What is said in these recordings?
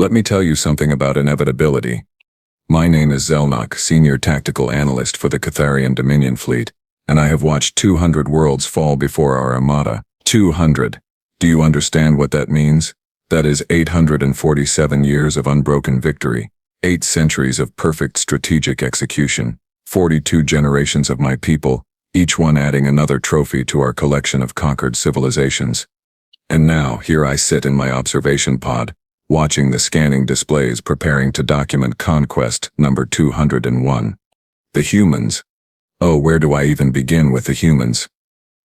Let me tell you something about inevitability. My name is Zel'nok, Senior Tactical Analyst for the Catharian Dominion Fleet, and I have watched 200 worlds fall before our armada. 200. Do you understand what that means? That is 847 years of unbroken victory, 8 centuries of perfect strategic execution, 42 generations of my people, each one adding another trophy to our collection of conquered civilizations. And now, here I sit in my observation pod, watching the scanning displays preparing to document conquest number 201. The humans. Oh, where do I even begin with the humans?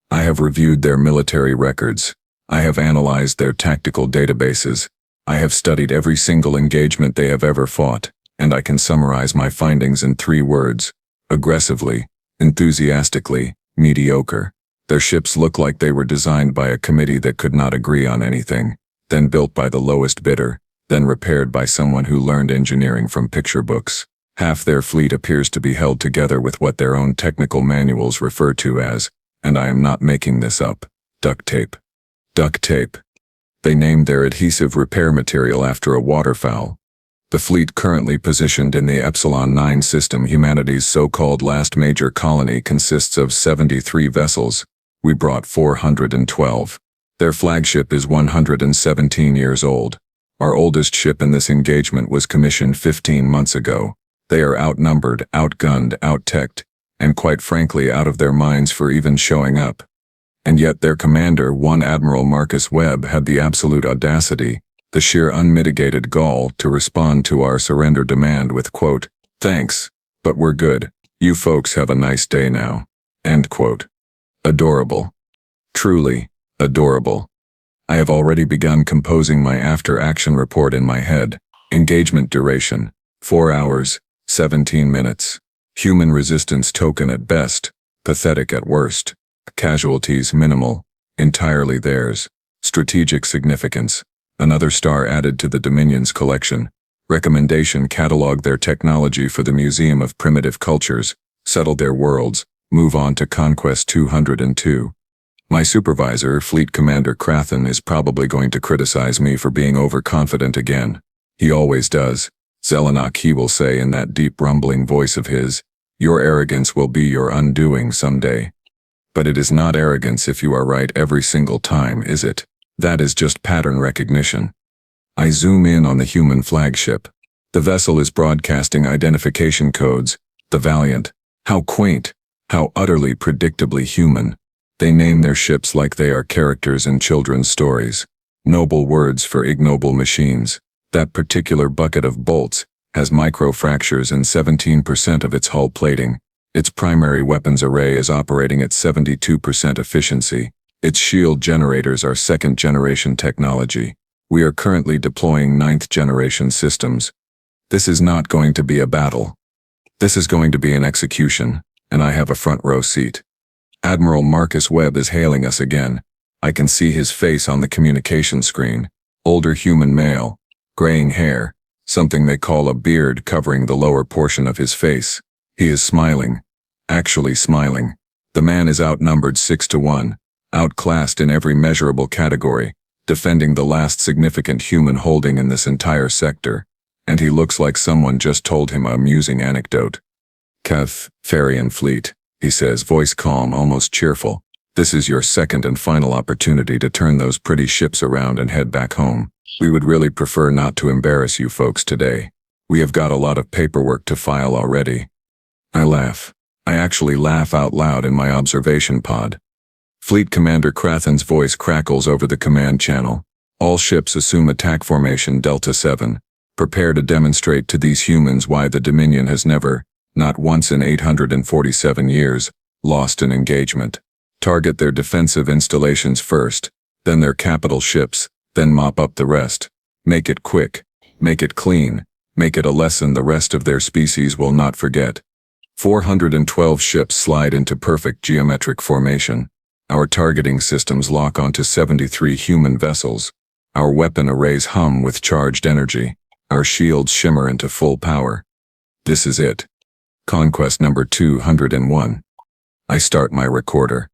I have reviewed their military records. I have analyzed their tactical databases. I have studied every single engagement they have ever fought, and I can summarize my findings in 3 words: aggressively, enthusiastically, mediocre. Their ships look like they were designed by a committee that could not agree on anything, then built by the lowest bidder, then repaired by someone who learned engineering from picture books. Half their fleet appears to be held together with what their own technical manuals refer to as, and I am not making this up, duct tape. Duct tape. They named their adhesive repair material after a waterfowl. The fleet currently positioned in the Epsilon 9 system, humanity's so-called last major colony, consists of 73 vessels. We brought 412. Their flagship is 117 years old. Our oldest ship in this engagement was commissioned 15 months ago. They are outnumbered, outgunned, outteched, and quite frankly out of their minds for even showing up. And yet their commander, one Admiral Marcus Webb, had the absolute audacity, the sheer unmitigated gall, to respond to our surrender demand with, quote, "Thanks, but we're good. You folks have a nice day now." End quote. Adorable. Truly adorable. I have already begun composing my after-action report in my head. Engagement duration: 4 hours, 17 minutes. Human resistance token at best, pathetic at worst. Casualties minimal, entirely theirs. Strategic significance: another star added to the Dominion's collection. Recommendation: catalog their technology for the Museum of Primitive Cultures, settle their worlds, move on to Conquest 202. My supervisor, Fleet Commander Krathen, is probably going to criticize me for being overconfident again. He always does. Zel'nok, he will say in that deep rumbling voice of his, "Your arrogance will be your undoing someday." But it is not arrogance if you are right every single time, is it? That is just pattern recognition. I zoom in on the human flagship. The vessel is broadcasting identification codes. The Valiant. How quaint. How utterly predictably human. They name their ships like they are characters in children's stories. Noble words for ignoble machines. That particular bucket of bolts has microfractures in 17% of its hull plating. Its primary weapons array is operating at 72% efficiency. Its shield generators are 2nd-generation technology. We are currently deploying 9th-generation systems. This is not going to be a battle. This is going to be an execution, and I have a front row seat. Admiral Marcus Webb is hailing us again. I can see his face on the communication screen. Older human male. Graying hair. Something they call a beard covering the lower portion of his face. He is smiling. Actually smiling. The man is outnumbered 6-1. Outclassed in every measurable category. Defending the last significant human holding in this entire sector. And he looks like someone just told him an amusing anecdote. "Catharian Fleet," he says, voice calm, almost cheerful. "This is your second and final opportunity to turn those pretty ships around and head back home. We would really prefer not to embarrass you folks today. We have got a lot of paperwork to file already." I laugh. I actually laugh out loud in my observation pod. Fleet Commander Krathen's voice crackles over the command channel. "All ships assume attack formation Delta 7. Prepare to demonstrate to these humans why the Dominion has never, not once in 847 years, lost an engagement. Target their defensive installations first, then their capital ships, then mop up the rest. Make it quick. Make it clean. Make it a lesson the rest of their species will not forget." 412 ships slide into perfect geometric formation. Our targeting systems lock onto 73 human vessels. Our weapon arrays hum with charged energy. Our shields shimmer into full power. This is it. Conquest number 201. I start my recorder.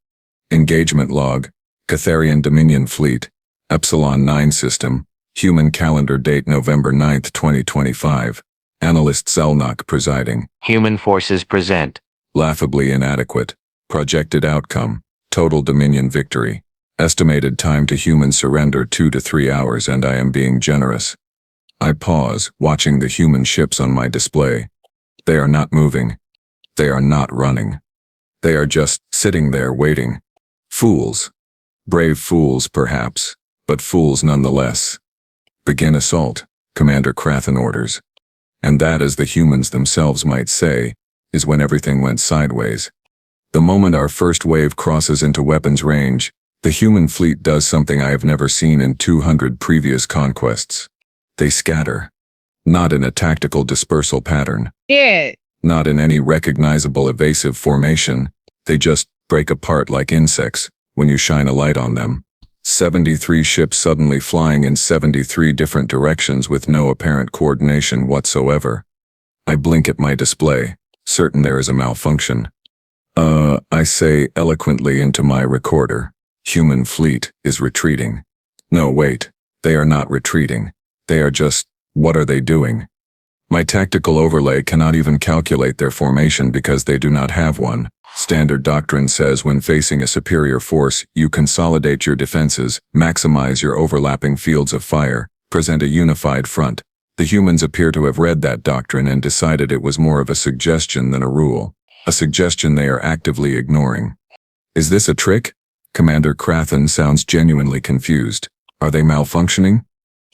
Engagement log. Catharian Dominion Fleet. Epsilon 9 system. Human calendar date November 9th, 2025. Analyst Zel'nok presiding. Human forces present. Laughably inadequate. Projected outcome. Total Dominion victory. Estimated time to human surrender 2 to 3 hours, and I am being generous. I pause, watching the human ships on my display. They are not moving. They are not running. They are just sitting there waiting. Fools. Brave fools, perhaps, but fools nonetheless. Begin assault, Commander Krathen orders. And that, as the humans themselves might say, is when everything went sideways. The moment our first wave crosses into weapons range, the human fleet does something I have never seen in 200 previous conquests. They scatter. Not in a tactical dispersal pattern. Yeah. Not in any recognizable evasive formation. They just break apart like insects when you shine a light on them. 73 ships suddenly flying in 73 different directions with no apparent coordination whatsoever. I blink at my display, certain there is a malfunction. I say eloquently into my recorder. Human fleet is retreating. No, wait. They are not retreating. They are just, what are they doing? My tactical overlay cannot even calculate their formation because they do not have one. Standard doctrine says when facing a superior force, you consolidate your defenses, maximize your overlapping fields of fire, present a unified front. The humans appear to have read that doctrine and decided it was more of a suggestion than a rule. A suggestion they are actively ignoring. Is this a trick? Commander Krathen sounds genuinely confused. Are they malfunctioning?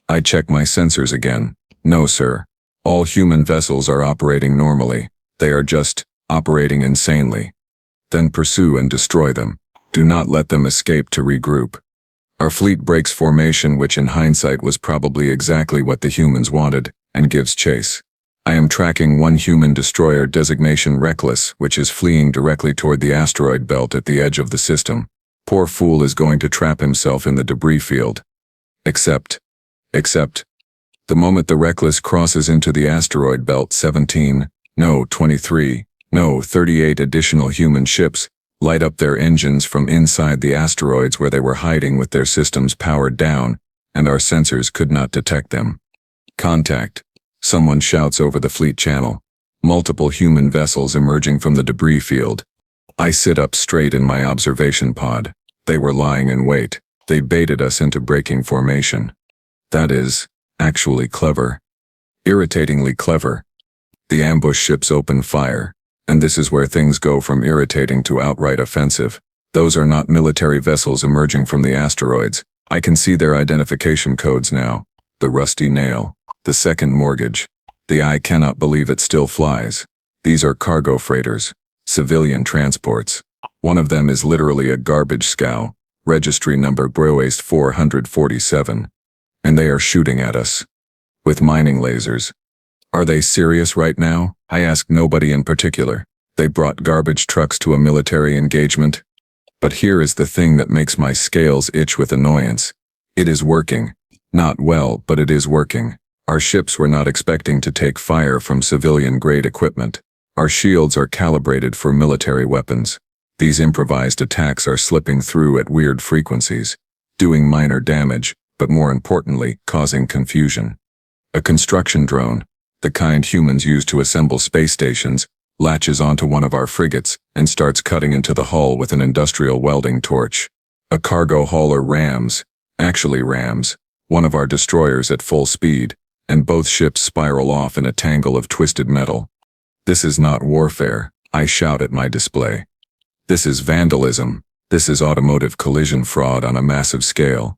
I check my sensors again. No, sir. All human vessels are operating normally. They are just operating insanely. Then pursue and destroy them. Do not let them escape to regroup. Our fleet breaks formation, which in hindsight was probably exactly what the humans wanted, and gives chase. I am tracking one human destroyer designation Reckless, which is fleeing directly toward the asteroid belt at the edge of the system. Poor fool is going to trap himself in the debris field. Except, the moment the Reckless crosses into the asteroid belt, 38 additional human ships light up their engines from inside the asteroids where they were hiding with their systems powered down, and our sensors could not detect them. Contact. Someone shouts over the fleet channel. Multiple human vessels emerging from the debris field. I sit up straight in my observation pod. They were lying in wait. They baited us into breaking formation. That is, actually clever. Irritatingly clever. The ambush ships open fire, and this is where things go from irritating to outright offensive. Those are not military vessels emerging from the asteroids. I can see their identification codes now. The Rusty Nail. The Second Mortgage. The I cannot believe it still flies. These are cargo freighters. Civilian transports. One of them is literally a garbage scow. Registry number Browaste 447. And they are shooting at us. With mining lasers. Are they serious right now? I ask nobody in particular. They brought garbage trucks to a military engagement. But here is the thing that makes my scales itch with annoyance. It is working. Not well, but it is working. Our ships were not expecting to take fire from civilian-grade equipment. Our shields are calibrated for military weapons. These improvised attacks are slipping through at weird frequencies, doing minor damage, but more importantly, causing confusion. A construction drone, the kind humans use to assemble space stations, latches onto one of our frigates and starts cutting into the hull with an industrial welding torch. A cargo hauler rams one of our destroyers at full speed, and both ships spiral off in a tangle of twisted metal. This is not warfare, I shout at my display. This is vandalism. This is automotive collision fraud on a massive scale.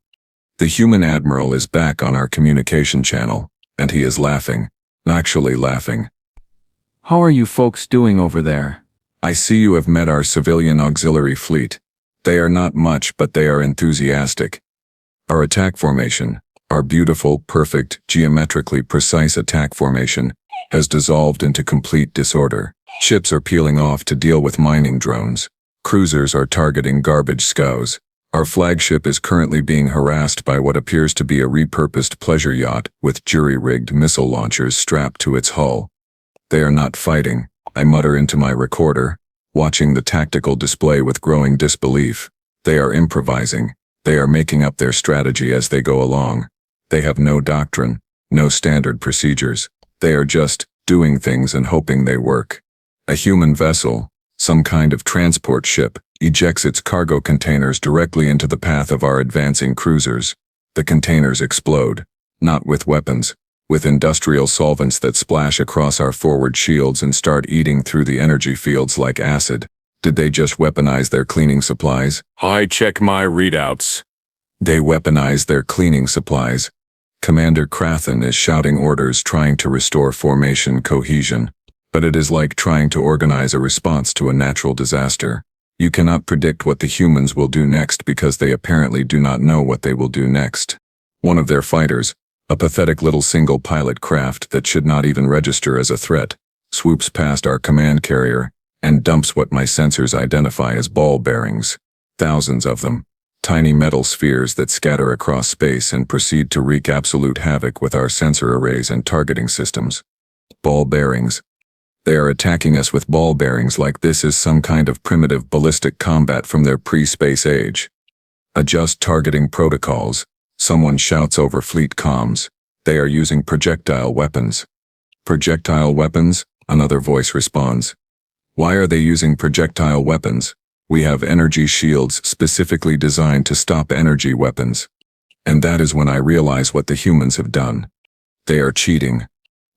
The human admiral is back on our communication channel, and he is laughing. Actually laughing. How are you folks doing over there? I see you have met our civilian auxiliary fleet. They are not much, but they are enthusiastic. Our attack formation, our beautiful, perfect, geometrically precise attack formation, has dissolved into complete disorder. Ships are peeling off to deal with mining drones. Cruisers are targeting garbage scows. Our flagship is currently being harassed by what appears to be a repurposed pleasure yacht with jury-rigged missile launchers strapped to its hull. They are not fighting, I mutter into my recorder, watching the tactical display with growing disbelief. They are improvising. They are making up their strategy as they go along. They have no doctrine, no standard procedures. They are just doing things and hoping they work. A human vessel, some kind of transport ship, ejects its cargo containers directly into the path of our advancing cruisers. The containers explode, not with weapons, with industrial solvents that splash across our forward shields and start eating through the energy fields like acid. Did they just weaponize their cleaning supplies? I check my readouts. They weaponize their cleaning supplies. Commander Krathen is shouting orders trying to restore formation cohesion, but it is like trying to organize a response to a natural disaster. You cannot predict what the humans will do next because they apparently do not know what they will do next. One of their fighters, a pathetic little single-pilot craft that should not even register as a threat, swoops past our command carrier and dumps what my sensors identify as ball bearings. Thousands of them. Tiny metal spheres that scatter across space and proceed to wreak absolute havoc with our sensor arrays and targeting systems. Ball bearings. They are attacking us with ball bearings like this is some kind of primitive ballistic combat from their pre-space age. Adjust targeting protocols. Someone shouts over fleet comms. They are using projectile weapons. Projectile weapons? Another voice responds. Why are they using projectile weapons? We have energy shields specifically designed to stop energy weapons. And that is when I realize what the humans have done. They are cheating.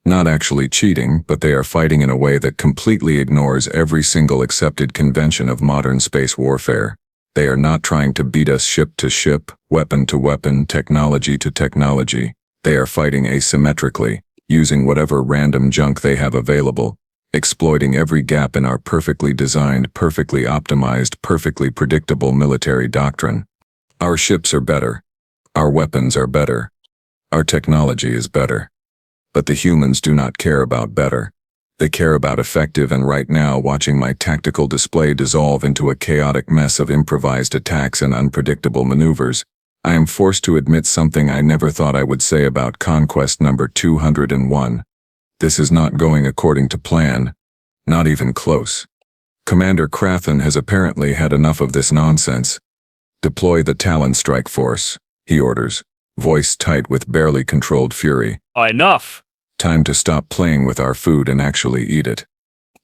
Not actually cheating, but they are fighting in a way that completely ignores every single accepted convention of modern space warfare. They are not trying to beat us ship to ship, weapon to weapon, technology to technology. They are fighting asymmetrically, using whatever random junk they have available, exploiting every gap in our perfectly designed, perfectly optimized, perfectly predictable military doctrine. Our ships are better. Our weapons are better. Our technology is better. But the humans do not care about better. They care about effective, and right now watching my tactical display dissolve into a chaotic mess of improvised attacks and unpredictable maneuvers, I am forced to admit something I never thought I would say about conquest number 201. This is not going according to plan. Not even close. Commander Krathen has apparently had enough of this nonsense. Deploy the Talon strike force, he orders, voice tight with barely controlled fury. Enough! Time to stop playing with our food and actually eat it.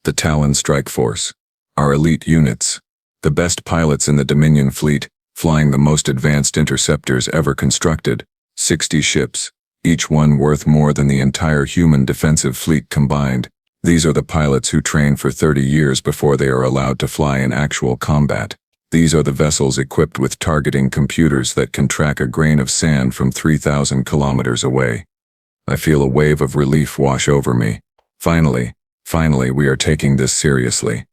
The Talon strike force. Our elite units. The best pilots in the Dominion fleet, flying the most advanced interceptors ever constructed. 60 ships, each one worth more than the entire human defensive fleet combined. These are the pilots who train for 30 years before they are allowed to fly in actual combat. These are the vessels equipped with targeting computers that can track a grain of sand from 3,000 kilometers away. I feel a wave of relief wash over me. Finally, we are taking this seriously.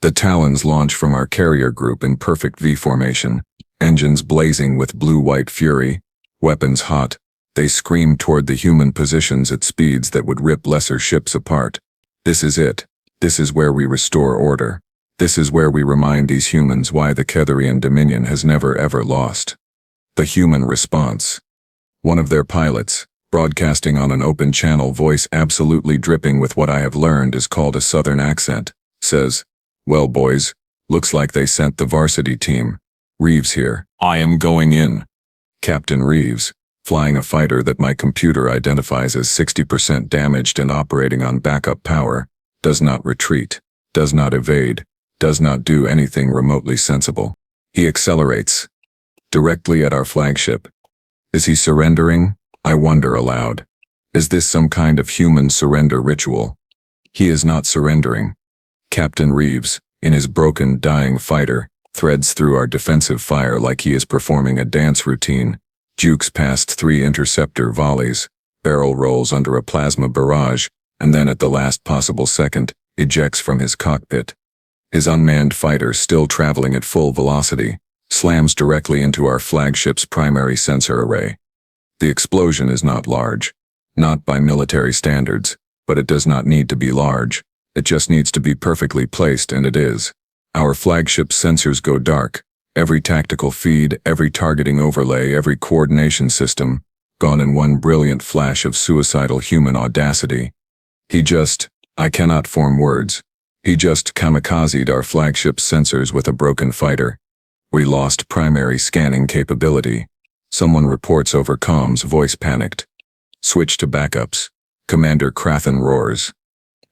The Talons launch from our carrier group in perfect V formation, engines blazing with blue-white fury, weapons hot. They scream toward the human positions at speeds that would rip lesser ships apart. This is it. This is where we restore order. This is where we remind these humans why the Ketherian Dominion has never ever lost. The human response. One of their pilots, broadcasting on an open channel, voice absolutely dripping with what I have learned is called a southern accent, says, "Well boys, looks like they sent the varsity team. Reeves here. I am going in." Captain Reeves, flying a fighter that my computer identifies as 60% damaged and operating on backup power, does not retreat, does not evade, does not do anything remotely sensible. He accelerates. Directly at our flagship. Is he surrendering? I wonder aloud. Is this some kind of human surrender ritual? He is not surrendering. Captain Reeves, in his broken, dying fighter, threads through our defensive fire like he is performing a dance routine, jukes past 3 interceptor volleys, barrel rolls under a plasma barrage, and then at the last possible second, ejects from his cockpit. His unmanned fighter, still traveling at full velocity, slams directly into our flagship's primary sensor array. The explosion is not large. Not by military standards, but it does not need to be large. It just needs to be perfectly placed, and it is. Our flagship's sensors go dark. Every tactical feed, every targeting overlay, every coordination system, gone in one brilliant flash of suicidal human audacity. I cannot form words. He just kamikazed our flagship's sensors with a broken fighter. We lost primary scanning capability. Someone reports over comms, voice panicked. Switch to backups. Commander Krathen roars.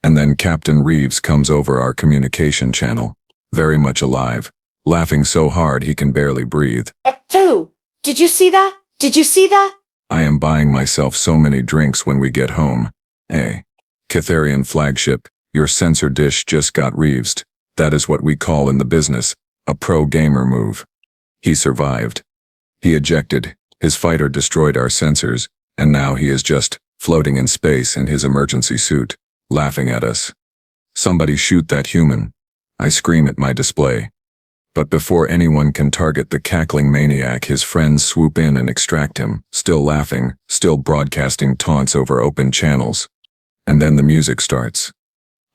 And then Captain Reeves comes over our communication channel, very much alive, laughing so hard he can barely breathe. Two. Did you see that? Did you see that? I am buying myself so many drinks when we get home. Catharian flagship, your sensor dish just got Reevesed. That is what we call in the business a pro gamer move. He survived. He ejected, his fighter destroyed our sensors, and now he is just floating in space in his emergency suit, laughing at us. Somebody shoot that human. I scream at my display. But before anyone can target the cackling maniac, his friends swoop in and extract him, still laughing, still broadcasting taunts over open channels. And then the music starts.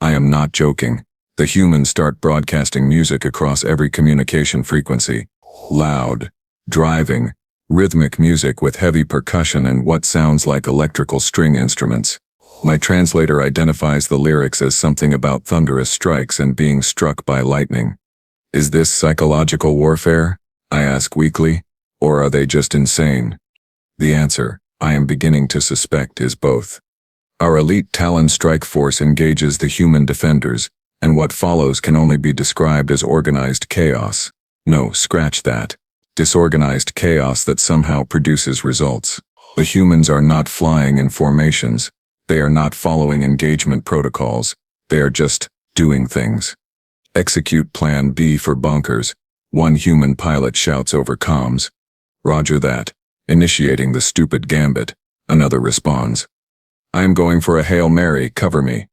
I am not joking. The humans start broadcasting music across every communication frequency. Loud, driving, rhythmic music with heavy percussion and what sounds like electrical string instruments. My translator identifies the lyrics as something about thunderous strikes and being struck by lightning. Is this psychological warfare? I ask weakly, or are they just insane? The answer, I am beginning to suspect, is both. Our elite Talon strike force engages the human defenders, and what follows can only be described as organized chaos. No, scratch that. Disorganized chaos that somehow produces results. The humans are not flying in formations. They are not following engagement protocols. They are just doing things. Execute Plan B for bunkers. One human pilot shouts over comms. Roger that. Initiating the stupid gambit. Another responds. I am going for a Hail Mary, cover me.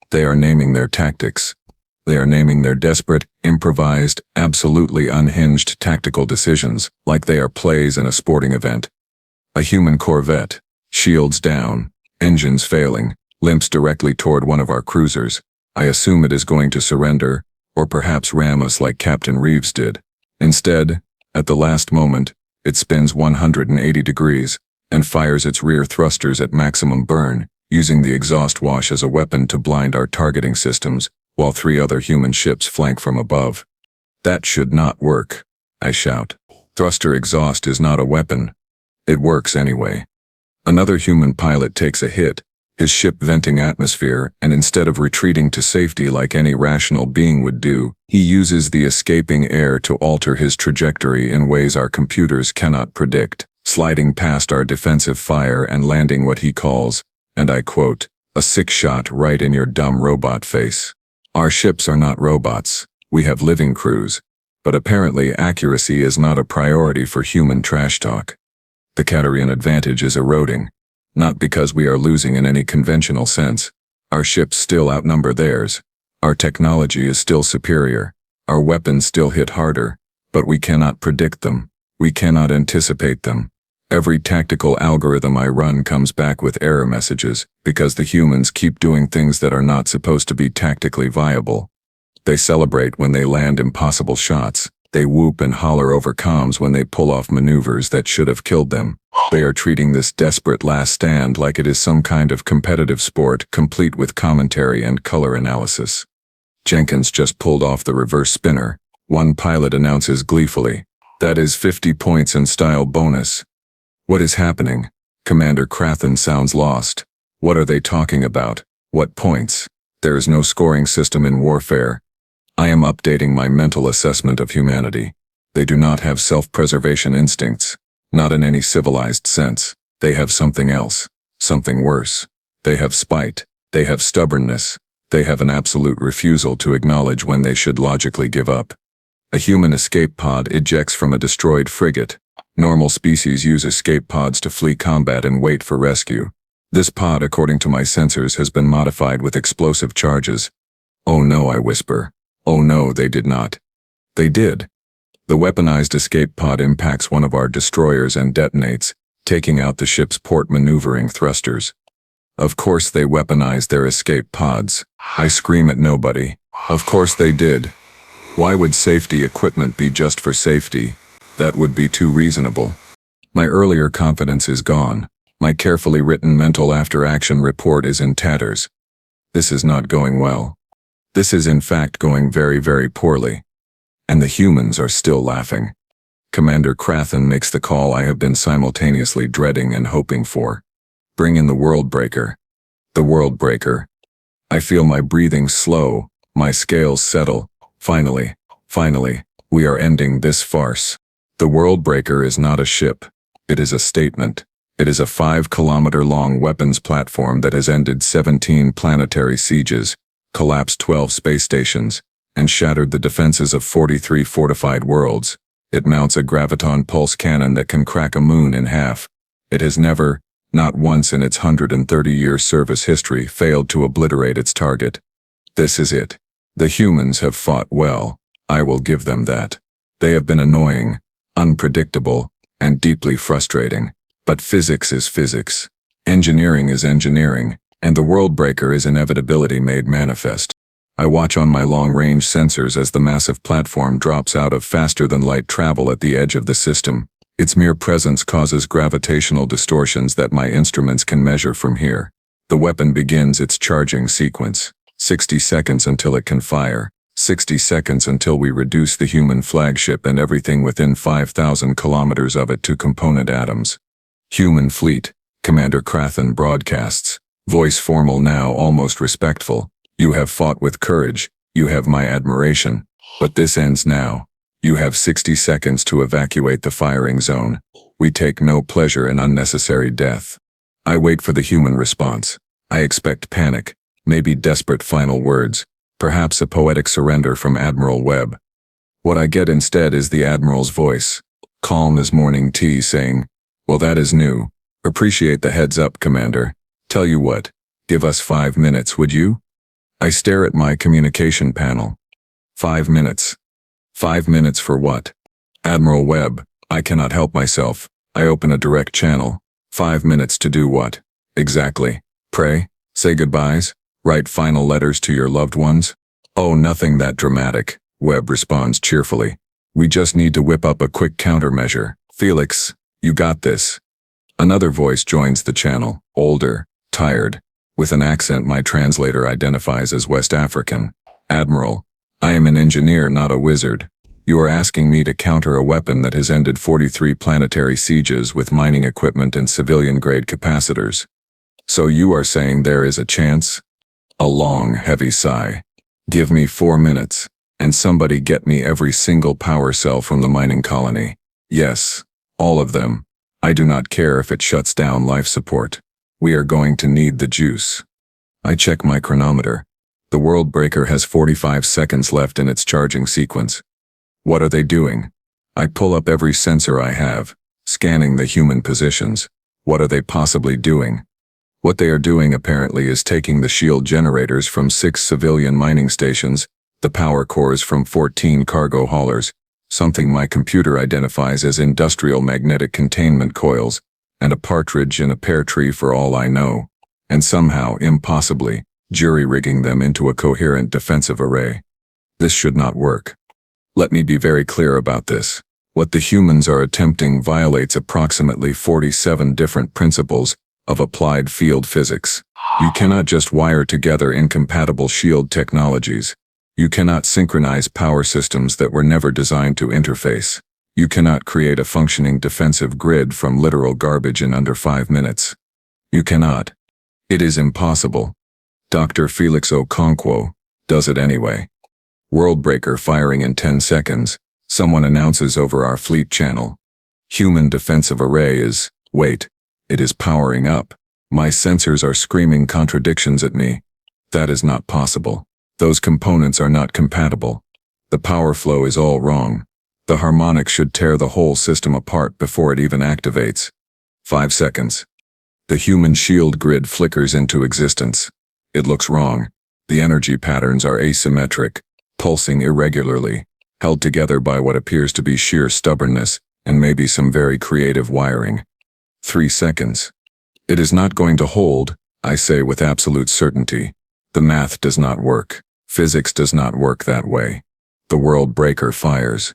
They are naming their tactics. They are naming their desperate, improvised, absolutely unhinged tactical decisions, like they are plays in a sporting event. A human corvette, shields down, engines failing, limps directly toward one of our cruisers. I assume it is going to surrender, or perhaps ram us like Captain Reeves did. Instead, at the last moment, it spins 180 degrees, and fires its rear thrusters at maximum burn, using the exhaust wash as a weapon to blind our targeting systems, while 3 other human ships flank from above. That should not work, I shout. Thruster exhaust is not a weapon. It works anyway. Another human pilot takes a hit, his ship venting atmosphere, and instead of retreating to safety like any rational being would do, he uses the escaping air to alter his trajectory in ways our computers cannot predict, sliding past our defensive fire and landing what he calls, and I quote, a sick shot right in your dumb robot face. Our ships are not robots. We have living crews. But apparently accuracy is not a priority for human trash talk. The Catharian advantage is eroding. Not because we are losing in any conventional sense. Our ships still outnumber theirs. Our technology is still superior. Our weapons still hit harder. But we cannot predict them. We cannot anticipate them. Every tactical algorithm I run comes back with error messages, because the humans keep doing things that are not supposed to be tactically viable. They celebrate when they land impossible shots. They whoop and holler over comms when they pull off maneuvers that should have killed them. They are treating this desperate last stand like it is some kind of competitive sport, complete with commentary and color analysis. Jenkins just pulled off the reverse spinner. One pilot announces gleefully, "That is 50 points in style bonus." What is happening? Commander Krathen sounds lost. What are they talking about? What points? There is no scoring system in warfare. I am updating my mental assessment of humanity. They do not have self-preservation instincts. Not in any civilized sense. They have something else. Something worse. They have spite. They have stubbornness. They have an absolute refusal to acknowledge when they should logically give up. A human escape pod ejects from a destroyed frigate. Normal species use escape pods to flee combat and wait for rescue. This pod, according to my sensors, has been modified with explosive charges. Oh no, I whisper. Oh no, they did not. They did. The weaponized escape pod impacts one of our destroyers and detonates, taking out the ship's port maneuvering thrusters. Of course they weaponized their escape pods. I scream at nobody. Of course they did. Why would safety equipment be just for safety? That would be too reasonable. My earlier confidence is gone. My carefully written mental after-action report is in tatters. This is not going well. This is in fact going very, very poorly. And the humans are still laughing. Commander Krathen makes the call I have been simultaneously dreading and hoping for. Bring in the Worldbreaker. The Worldbreaker. I feel my breathing slow, my scales settle. Finally, we are ending this farce. The Worldbreaker is not a ship. It is a statement. It is a 5-kilometer-long weapons platform that has ended 17 planetary sieges, collapsed 12 space stations, and shattered the defenses of 43 fortified worlds. It mounts a graviton pulse cannon that can crack a moon in half. It has never, not once in its 130-year service history, failed to obliterate its target. This is it. The humans have fought well. I will give them that. They have been annoying, unpredictable, and deeply frustrating. But physics is physics. Engineering is engineering, and the Worldbreaker is inevitability made manifest. I watch on my long-range sensors as the massive platform drops out of faster-than-light travel at the edge of the system. Its mere presence causes gravitational distortions that my instruments can measure from here. The weapon begins its charging sequence. 60 seconds until it can fire. 60 seconds until we reduce the human flagship and everything within 5,000 kilometers of it to component atoms. Human fleet, Commander Krathen broadcasts. Voice formal now, almost respectful. You have fought with courage. You have my admiration. But this ends now. You have 60 seconds to evacuate the firing zone. We take no pleasure in unnecessary death. I wait for the human response. I expect panic, maybe desperate final words, perhaps a poetic surrender from Admiral Webb. What I get instead is the Admiral's voice, calm as morning tea, saying, "Well, that is new. Appreciate the heads up, Commander. Tell you what, give us 5 minutes, would you?" I stare at my communication panel. 5 minutes. 5 minutes for what? Admiral Webb, I cannot help myself. I open a direct channel. 5 minutes to do what? Exactly. Pray? Say goodbyes? Write final letters to your loved ones? Oh, nothing that dramatic, Webb responds cheerfully. We just need to whip up a quick countermeasure. Felix, you got this. Another voice joins the channel, older, tired, with an accent my translator identifies as West African. Admiral, I am an engineer, not a wizard. You are asking me to counter a weapon that has ended 43 planetary sieges with mining equipment and civilian-grade capacitors. So you are saying there is a chance? A long, heavy sigh. Give me 4 minutes, and somebody get me every single power cell from the mining colony. Yes, all of them. I do not care if it shuts down life support. We are going to need the juice. I check my chronometer. The Worldbreaker has 45 seconds left in its charging sequence. What are they doing? I pull up every sensor I have, scanning the human positions. What are they possibly doing? What they are doing apparently is taking the shield generators from 6 civilian mining stations, the power cores from 14 cargo haulers, something my computer identifies as industrial magnetic containment coils, and a partridge in a pear tree for all I know, and somehow, impossibly, jury-rigging them into a coherent defensive array. This should not work. Let me be very clear about this. What the humans are attempting violates approximately 47 different principles of applied field physics. You cannot just wire together incompatible shield technologies. You cannot synchronize power systems that were never designed to interface. You cannot create a functioning defensive grid from literal garbage in under 5 minutes. You cannot. It is impossible. Dr. Felix Okonkwo does it anyway. Worldbreaker firing in 10 seconds, someone announces over our fleet channel. Human defensive array is, wait, it is powering up. My sensors are screaming contradictions at me. That is not possible. Those components are not compatible. The power flow is all wrong. The harmonic should tear the whole system apart before it even activates. 5 seconds. The human shield grid flickers into existence. It looks wrong. The energy patterns are asymmetric, pulsing irregularly, held together by what appears to be sheer stubbornness and maybe some very creative wiring. 3 seconds. It is not going to hold, I say with absolute certainty. The math does not work. Physics does not work that way. The Worldbreaker fires.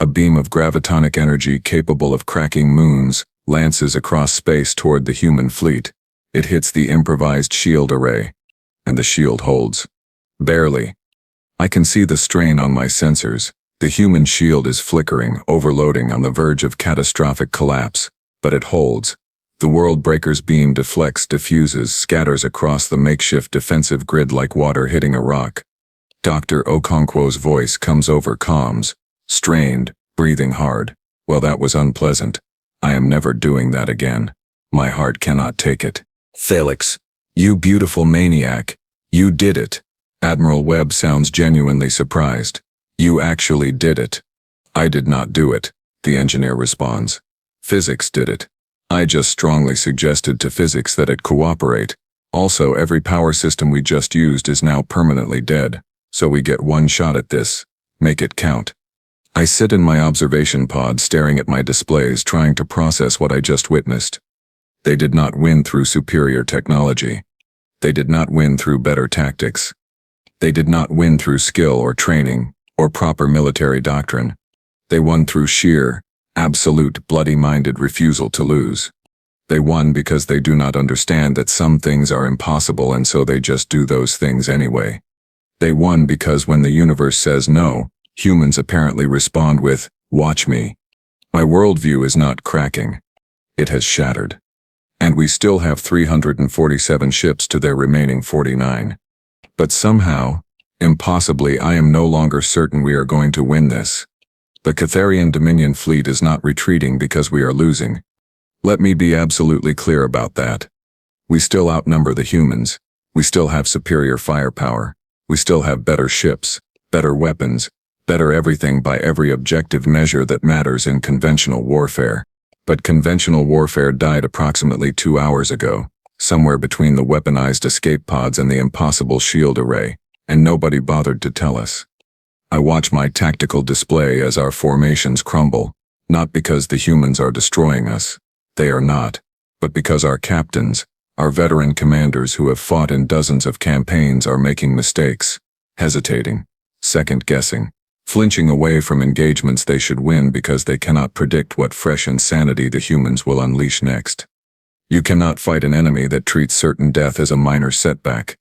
A beam of gravitonic energy capable of cracking moons lances across space toward the human fleet. It hits the improvised shield array, and the shield holds. Barely. I can see the strain on my sensors. The human shield is flickering, overloading, on the verge of catastrophic collapse, but it holds. The Worldbreaker's beam deflects, diffuses, scatters across the makeshift defensive grid like water hitting a rock. Dr. Okonkwo's voice comes over comms, strained, breathing hard. Well, that was unpleasant. I am never doing that again. My heart cannot take it. Felix, you beautiful maniac. You did it. Admiral Webb sounds genuinely surprised. You actually did it. I did not do it, the engineer responds. Physics did it. I just strongly suggested to physics that it cooperate. Also, every power system we just used is now permanently dead, so we get one shot at this. Make it count. I sit in my observation pod staring at my displays, trying to process what I just witnessed. They did not win through superior technology. They did not win through better tactics. They did not win through skill or training, or proper military doctrine. They won through sheer, absolute, bloody-minded refusal to lose. They won because they do not understand that some things are impossible, and so they just do those things anyway. They won because when the universe says no, humans apparently respond with, "Watch me." My worldview is not cracking. It has shattered. And we still have 347 ships to their remaining 49. But somehow, impossibly, I am no longer certain we are going to win this. The Catharian Dominion fleet is not retreating because we are losing. Let me be absolutely clear about that. We still outnumber the humans. We still have superior firepower. We still have better ships, better weapons, better everything by every objective measure that matters in conventional warfare. But conventional warfare died approximately 2 hours ago, somewhere between the weaponized escape pods and the impossible shield array, and nobody bothered to tell us. I watch my tactical display as our formations crumble, not because the humans are destroying us. They are not. But because our captains, our veteran commanders who have fought in dozens of campaigns, are making mistakes, hesitating, second-guessing, flinching away from engagements they should win because they cannot predict what fresh insanity the humans will unleash next. You cannot fight an enemy that treats certain death as a minor setback.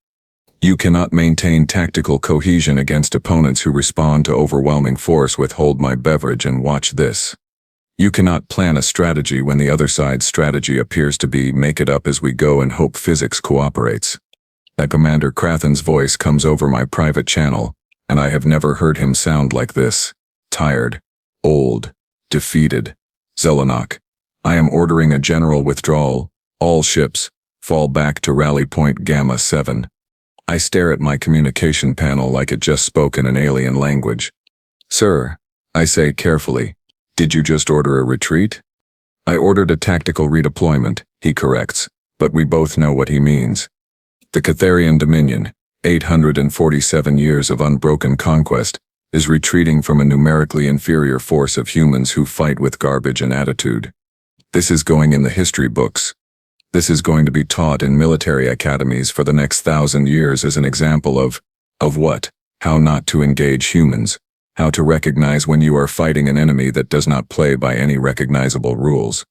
You cannot maintain tactical cohesion against opponents who respond to overwhelming force with "hold my beverage and watch this." You cannot plan a strategy when the other side's strategy appears to be "make it up as we go and hope physics cooperates." Commander Crathen's voice comes over my private channel, and I have never heard him sound like this. Tired. Old. Defeated. Zel'nok. I am ordering a general withdrawal. All ships, fall back to rally point Gamma 7. I stare at my communication panel like it just spoke in an alien language. Sir, I say carefully, did you just order a retreat? I ordered a tactical redeployment, he corrects, but we both know what he means. The Catharian Dominion, 847 years of unbroken conquest, is retreating from a numerically inferior force of humans who fight with garbage and attitude. This is going in the history books. This is going to be taught in military academies for the next 1,000 years as an example of what? How not to engage humans. How to recognize when you are fighting an enemy that does not play by any recognizable rules.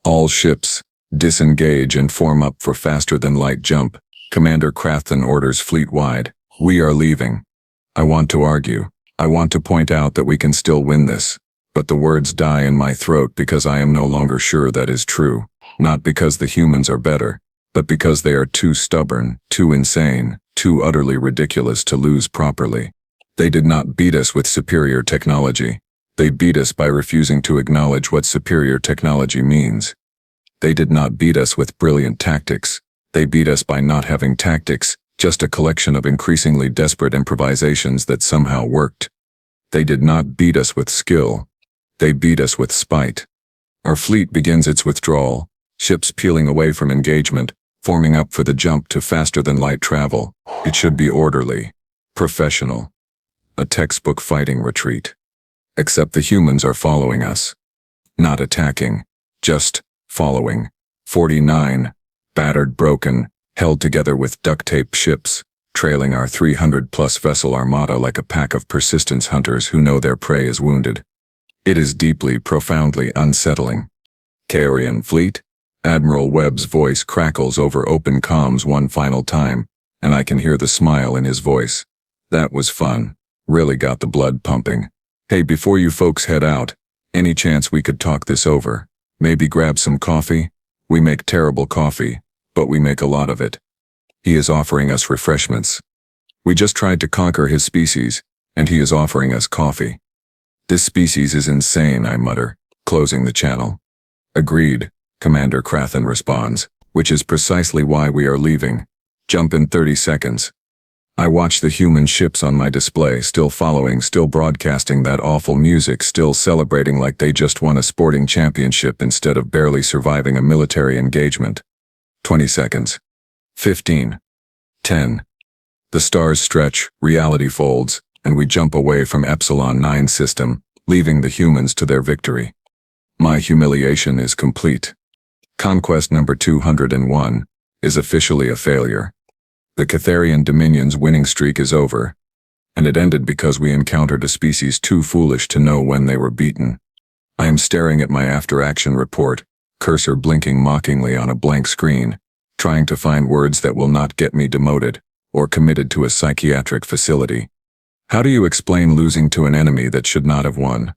All ships, disengage and form up for faster-than-light jump. Commander Crathen orders fleet-wide. We are leaving. I want to argue. I want to point out that we can still win this. But the words die in my throat because I am no longer sure that is true. Not because the humans are better, but because they are too stubborn, too insane, too utterly ridiculous to lose properly. They did not beat us with superior technology. They beat us by refusing to acknowledge what superior technology means. They did not beat us with brilliant tactics. They beat us by not having tactics, just a collection of increasingly desperate improvisations that somehow worked. They did not beat us with skill. They beat us with spite. Our fleet begins its withdrawal, ships peeling away from engagement, forming up for the jump to faster-than-light travel. It should be orderly, professional. A textbook fighting retreat. Except the humans are following us. Not attacking, just following. 49, battered, broken, held together with duct tape ships, trailing our 300-plus vessel armada like a pack of persistence hunters who know their prey is wounded. It is deeply, profoundly unsettling. Catharian fleet? Admiral Webb's voice crackles over open comms one final time, and I can hear the smile in his voice. That was fun. Really got the blood pumping. Hey, before you folks head out, any chance we could talk this over? Maybe grab some coffee? We make terrible coffee, but we make a lot of it. He is offering us refreshments. We just tried to conquer his species, and he is offering us coffee. This species is insane, I mutter, closing the channel. Agreed, Commander Krathen responds, which is precisely why we are leaving. Jump in 30 seconds. I watch the human ships on my display, still following, still broadcasting that awful music, still celebrating like they just won a sporting championship instead of barely surviving a military engagement. 20 seconds. 15. 10. The stars stretch, reality folds, and we jump away from Epsilon 9 system, leaving the humans to their victory. My humiliation is complete. Conquest number 201 is officially a failure. The Catharian Dominion's winning streak is over, and it ended because we encountered a species too foolish to know when they were beaten. I am staring at my after-action report, cursor blinking mockingly on a blank screen, trying to find words that will not get me demoted or committed to a psychiatric facility. How do you explain losing to an enemy that should not have won?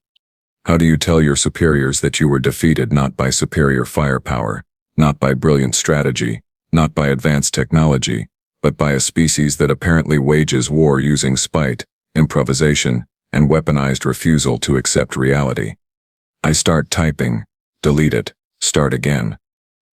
How do you tell your superiors that you were defeated not by superior firepower, not by brilliant strategy, not by advanced technology, but by a species that apparently wages war using spite, improvisation, and weaponized refusal to accept reality? I start typing, delete it, start again.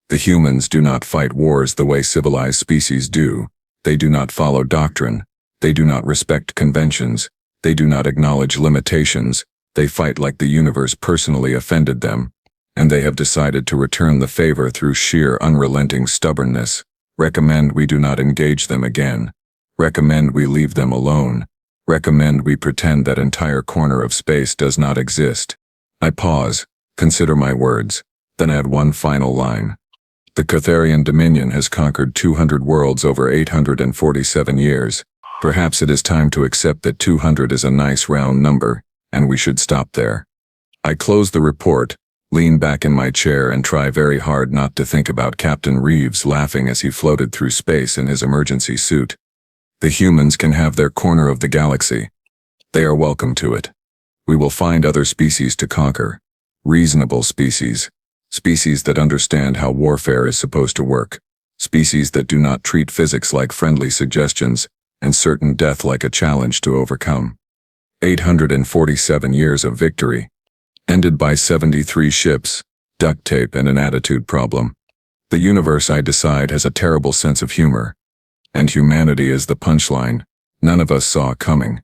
The humans do not fight wars the way civilized species do. They do not follow doctrine. They do not respect conventions. They do not acknowledge limitations. They fight like the universe personally offended them, and they have decided to return the favor through sheer unrelenting stubbornness. Recommend we do not engage them again. Recommend we leave them alone. Recommend we pretend that entire corner of space does not exist. I pause, consider my words, then add one final line. The Catharian Dominion has conquered 200 worlds over 847 years. Perhaps it is time to accept that 200 is a nice round number, and we should stop there. I close the report, lean back in my chair and try very hard not to think about Captain Reeves laughing as he floated through space in his emergency suit. The humans can have their corner of the galaxy. They are welcome to it. We will find other species to conquer. Reasonable species. Species that understand how warfare is supposed to work. Species that do not treat physics like friendly suggestions and certain death like a challenge to overcome. 847 years of victory, ended by 73 ships, duct tape, and an attitude problem. The universe, I decide, has a terrible sense of humor. And humanity is the punchline none of us saw coming.